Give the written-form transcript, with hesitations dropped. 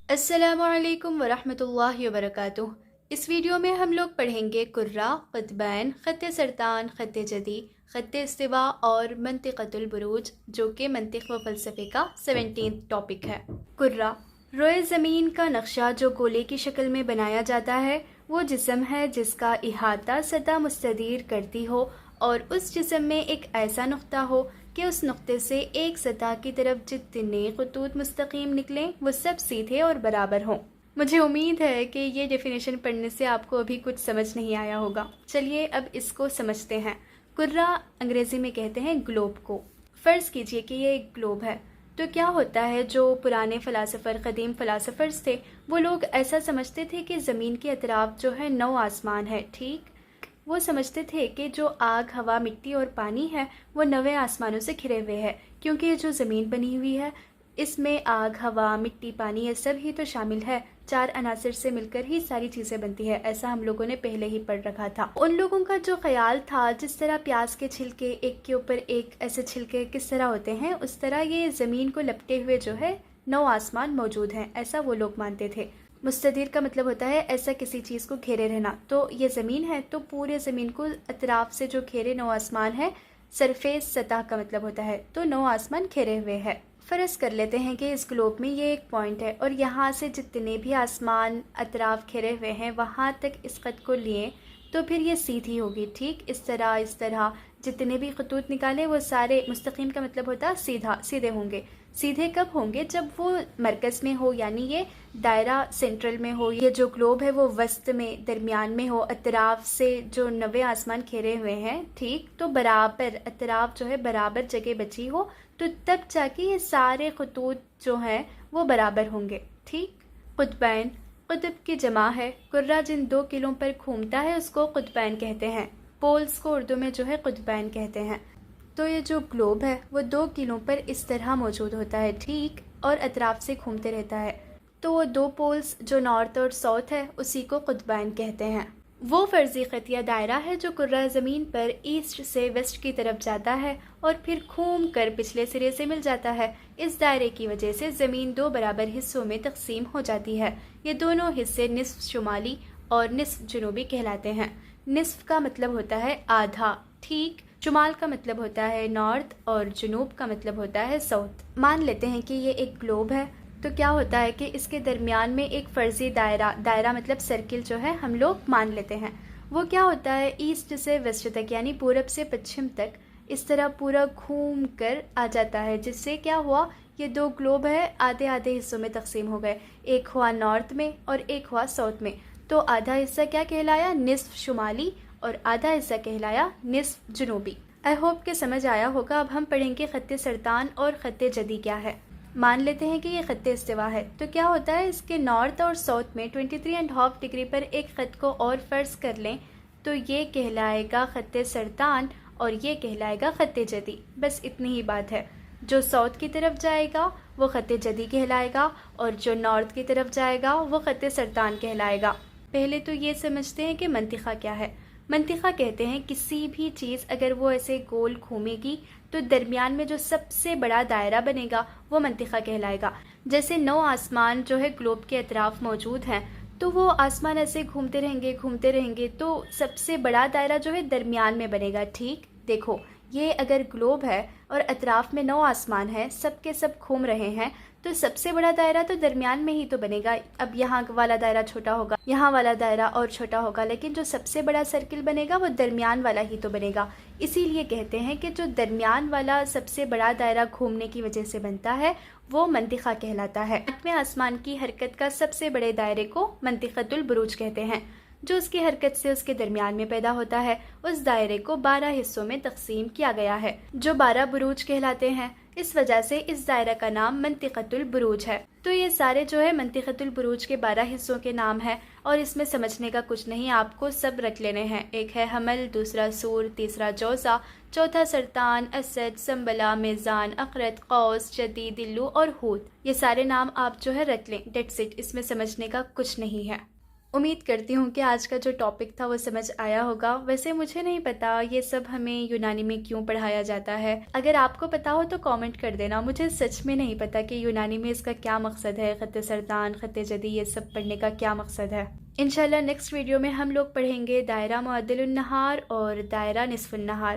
السلام علیکم ورحمۃ اللہ وبرکاتہ۔ اس ویڈیو میں ہم لوگ پڑھیں گے قرہ، قطبین، خط سرطان، خط جدی، خط استوا اور منطقۃ البروج، جو کہ منطق و فلسفے کا 17 ٹاپک ہے۔ قرہ روئے زمین کا نقشہ جو گولے کی شکل میں بنایا جاتا ہے، وہ جسم ہے جس کا احاطہ سطح مستدیر کرتی ہو اور اس جسم میں ایک ایسا نقطہ ہو کہ اس نقطے سے ایک سطح کی طرف جتنے خطوط مستقیم نکلیں وہ سب سیدھے اور برابر ہوں۔ مجھے امید ہے کہ یہ ڈیفینیشن پڑھنے سے آپ کو ابھی کچھ سمجھ نہیں آیا ہوگا۔ چلیے اب اس کو سمجھتے ہیں۔ قرہ انگریزی میں کہتے ہیں گلوب کو۔ فرض کیجئے کہ یہ ایک گلوب ہے، تو کیا ہوتا ہے، جو پرانے فلاسفر، قدیم فلاسفرز تھے، وہ لوگ ایسا سمجھتے تھے کہ زمین کے اطراف جو ہے 9 آسمان ہے، ٹھیک؟ وہ سمجھتے تھے کہ جو آگ، ہوا، مٹی اور پانی ہے وہ 9 آسمانوں سے گھرے ہوئے ہے، کیونکہ یہ جو زمین بنی ہوئی ہے اس میں آگ، ہوا، مٹی، پانی یہ سب ہی تو شامل ہے۔ 4 عناصر سے مل کر ہی ساری چیزیں بنتی ہے، ایسا ہم لوگوں نے پہلے ہی پڑھ رکھا تھا۔ ان لوگوں کا جو خیال تھا، جس طرح پیاز کے چھلکے ایک کے اوپر ایک ایسے چھلکے کس طرح ہوتے ہیں، اس طرح یہ زمین کو لپٹے ہوئے جو ہے 9 آسمان موجود ہیں، ایسا وہ لوگ مانتے تھے۔ مستدیر کا مطلب ہوتا ہے ایسا کسی چیز کو گھیرے رہنا، تو یہ زمین ہے تو پورے زمین کو اطراف سے جو گھیرے 9 آسمان ہے، سرفیس سطح کا مطلب ہوتا ہے، تو 9 آسمان گھیرے ہوئے ہے۔ فرض کر لیتے ہیں کہ اس گلوب میں یہ ایک پوائنٹ ہے اور یہاں سے جتنے بھی آسمان اطراف گھیرے ہوئے ہیں وہاں تک اس خط کو لیے تو پھر یہ سیدھی ہوگی، ٹھیک؟ اس طرح جتنے بھی خطوط نکالے وہ سارے، مستقیم کا مطلب ہوتا ہے سیدھے ہوں گے۔ سیدھے کب ہوں گے؟ جب وہ مرکز میں ہو، یعنی یہ دائرہ سینٹرل میں ہو، یہ جو گلوب ہے وہ وسط میں، درمیان میں ہو، اطراف سے جو 9 آسمان گھیرے ہوئے ہیں، ٹھیک؟ تو برابر اطراف جو ہے برابر جگہ بچی ہو، تو تب جا کے یہ سارے خطوط جو ہیں وہ برابر ہوں گے، ٹھیک؟ قطبین، قطب کی جمع ہے۔ قرہ جن 2 کلوں پر گھومتا ہے اس کو قطبین کہتے ہیں۔ پولز کو اردو میں جو ہے قطبین کہتے ہیں۔ تو یہ جو گلوب ہے وہ 2 کلوں پر اس طرح موجود ہوتا ہے، ٹھیک؟ اور اطراف سے گھومتے رہتا ہے، تو وہ 2 پولز جو نارتھ اور ساؤتھ ہے اسی کو قطبین کہتے ہیں۔ وہ فرضی خط یا دائرہ ہے جو قرہ زمین پر ایسٹ سے ویسٹ کی طرف جاتا ہے اور پھر گھوم کر پچھلے سرے سے مل جاتا ہے۔ اس دائرے کی وجہ سے زمین 2 برابر حصوں میں تقسیم ہو جاتی ہے۔ یہ دونوں حصے نصف شمالی اور نصف جنوبی کہلاتے ہیں۔ نصف کا مطلب ہوتا ہے آدھا، ٹھیک؟ شمال کا مطلب ہوتا ہے نارتھ اور جنوب کا مطلب ہوتا ہے ساؤتھ۔ مان لیتے ہیں کہ یہ ایک گلوب ہے، تو کیا ہوتا ہے کہ اس کے درمیان میں ایک فرضی دائرہ مطلب سرکل جو ہے ہم لوگ مان لیتے ہیں، وہ کیا ہوتا ہے ایسٹ سے ویسٹ تک، یعنی پورب سے پچھم تک اس طرح پورا گھوم کر آ جاتا ہے، جس سے کیا ہوا، یہ 2 گلوب ہے آدھے حصوں میں تقسیم ہو گئے، ایک ہوا نارتھ میں اور ایک ہوا ساؤتھ میں۔ تو آدھا حصہ کیا کہلایا؟ نصف شمالی، اور آدھا حصہ کہلایا نصف جنوبی۔ آئی ہوپ کہ سمجھ آیا ہوگا۔ اب ہم پڑھیں گے خط سرطان اور خط جدی کیا ہے۔ مان لیتے ہیں کہ یہ خط استوا ہے، تو کیا ہوتا ہے، اس کے نارتھ اور ساؤتھ میں 23.5 ڈگری پر ایک خط کو اور فرض کر لیں تو یہ کہلائے گا خط سرطان اور یہ کہلائے گا خط جدی۔ بس اتنی ہی بات ہے۔ جو ساؤتھ کی طرف جائے گا وہ خط جدی کہلائے گا اور جو نارتھ کی طرف جائے گا وہ خط سرطان کہلائے گا۔ پہلے تو یہ سمجھتے ہیں کہ منطقہ کیا ہے۔ منطقہ کہتے ہیں کسی بھی چیز اگر وہ ایسے گول گھومے گی تو درمیان میں جو سب سے بڑا دائرہ بنے گا وہ منطقہ کہلائے گا۔ جیسے 9 آسمان جو ہے گلوب کے اطراف موجود ہیں، تو وہ آسمان ایسے گھومتے رہیں گے تو سب سے بڑا دائرہ جو ہے درمیان میں بنے گا، ٹھیک؟ دیکھو، یہ اگر گلوب ہے اور اطراف میں 9 آسمان ہیں، سب کے سب گھوم رہے ہیں، تو سب سے بڑا دائرہ تو درمیان میں ہی تو بنے گا۔ اب یہاں والا دائرہ چھوٹا ہوگا، یہاں والا دائرہ اور چھوٹا ہوگا، لیکن جو سب سے بڑا سرکل بنے گا وہ درمیان والا ہی تو بنے گا۔ اسی لیے کہتے ہیں کہ جو درمیان والا سب سے بڑا دائرہ گھومنے کی وجہ سے بنتا ہے وہ منطقہ کہلاتا ہے۔ 8ویں آسمان کی حرکت کا سب سے بڑے دائرے کو منطقۃ البروج کہتے ہیں۔ جو اس کی حرکت سے اس کے درمیان میں پیدا ہوتا ہے، اس دائرے کو 12 حصوں میں تقسیم کیا گیا ہے، جو 12 بروج کہلاتے ہیں۔ اس وجہ سے اس دائرہ کا نام منطقۃ البروج ہے۔ تو یہ سارے جو ہے منطقۃ البروج کے 12 حصوں کے نام ہیں، اور اس میں سمجھنے کا کچھ نہیں، آپ کو سب رکھ لینے ہیں۔ ایک ہے حمل، دوسرا سور، تیسرا جوزا، چوتھا سرطان، اسد، سنبلہ، میزان، عقرب، قوس، جدی، دلو اور حوت۔ یہ سارے نام آپ جو ہے رکھ لیں، ڈیٹس اٹ، اس میں سمجھنے کا کچھ نہیں ہے۔ امید کرتی ہوں کہ آج کا جو ٹاپک تھا وہ سمجھ آیا ہوگا. ویسے مجھے نہیں پتا یہ سب ہمیں یونانی میں کیوں پڑھایا جاتا ہے. اگر آپ کو پتا ہو تو کامنٹ کر دینا. مجھے سچ میں نہیں پتا کہ یونانی میں اس کا کیا مقصد ہے. خط سرطان، خط جدی، یہ سب پڑھنے کا کیا مقصد ہے. انشاءاللہ نیکسٹ ویڈیو میں ہم لوگ پڑھیں گے دائرہ معدل النہار اور دائرہ نصف النہار.